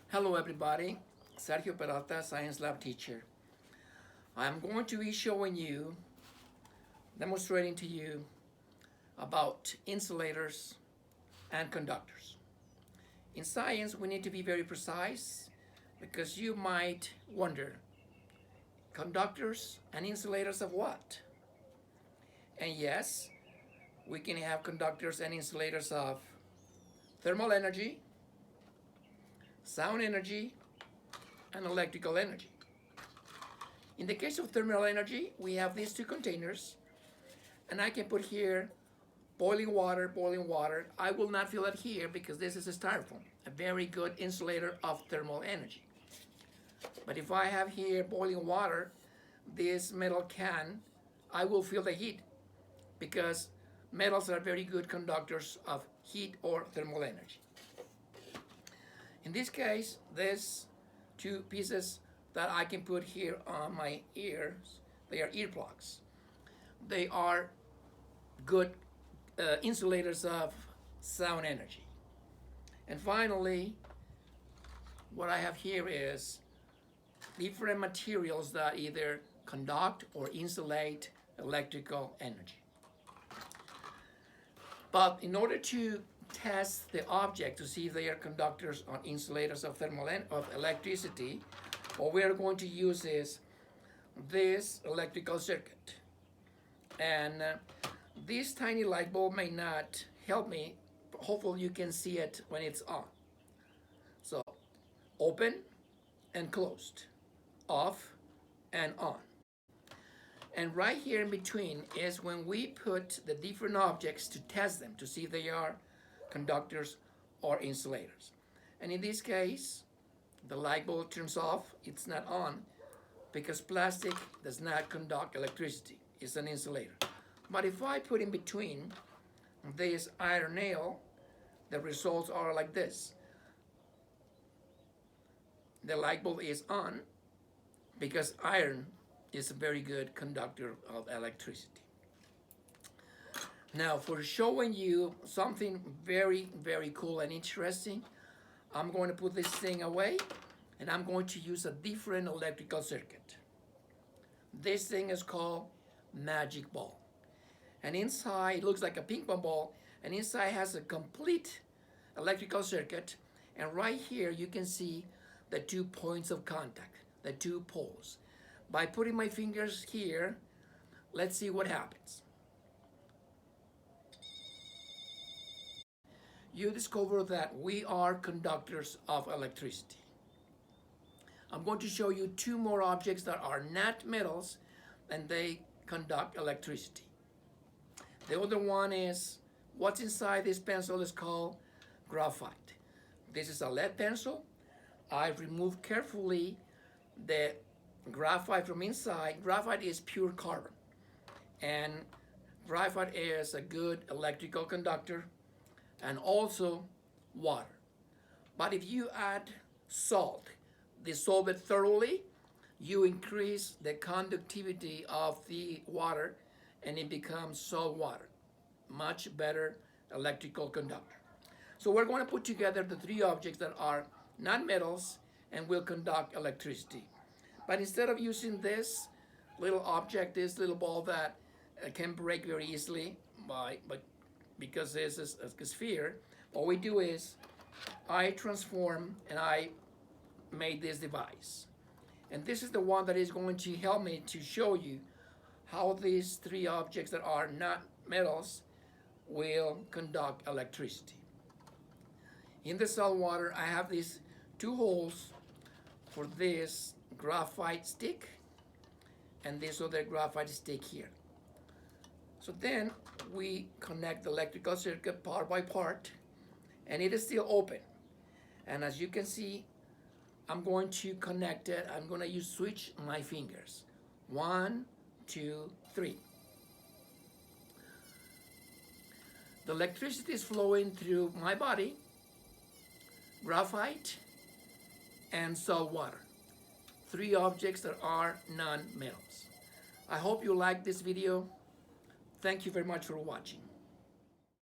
Hello everybody, Sergio Peralta, Science Lab teacher. I'm going to be showing you, demonstrating to you about insulators and conductors. In science, we need to be very precise because you might wonder, conductors and insulators of what? And yes, we can have conductors and insulators of thermal energy, sound energy, and electrical energy. In the case of thermal energy, we have these two containers, and I can put here boiling water, boiling water. I will not fill it here because this is a styrofoam, a very good insulator of thermal energy. But if I have here boiling water, this metal can, I will feel the heat because metals are very good conductors of heat or thermal energy. In this case, these two pieces that I can put here on my ears, they are earplugs. They are good insulators of sound energy. And finally, what I have here is different materials that either conduct or insulate electrical energy. But in order to test the object to see if they are conductors or insulators of electricity, what we are going to use is this electrical circuit. And this tiny light bulb may not help me. Hopefully you can see it when it's on. So open and closed, off and on. And right here in between is when we put the different objects to test them to see if they are conductors or insulators. And in this case, the light bulb turns off, it's not on, because plastic does not conduct electricity, it's an insulator. But if I put in between this iron nail, the results are like this. The light bulb is on because iron is a very good conductor of electricity. Now, for showing you something very, very cool and interesting, I'm going to put this thing away and I'm going to use a different electrical circuit. This thing is called magic ball. And inside, it looks like a ping pong ball, and inside has a complete electrical circuit. And right here, you can see the 2 points of contact, the 2 poles. By putting my fingers here, let's see what happens. You discover that we are conductors of electricity. I'm going to show you 2 more objects that are not metals and they conduct electricity. The other one is, what's inside this pencil is called graphite. This is a lead pencil. I've removed carefully the graphite from inside. Graphite is pure carbon, and graphite is a good electrical conductor and also water. But if you add salt, dissolve it thoroughly, you increase the conductivity of the water and it becomes salt water, much better electrical conductor. So we're going to put together the 3 objects that are not metals and will conduct electricity. But instead of using this little object, this little ball that can break very easily because this is a sphere, what we do is I transform and I made this device. And this is the one that is going to help me to show you how these 3 objects that are not metals will conduct electricity. In the salt water, I have these 2 holes for this graphite stick and this other graphite stick here. So then we connect the electrical circuit part by part, and it is still open. And as you can see, I'm going to connect it. I'm going to switch my fingers. 1, 2, 3. The electricity is flowing through my body, graphite, and salt water. 3 objects that are non-metals. I hope you like this video. Thank you very much for watching.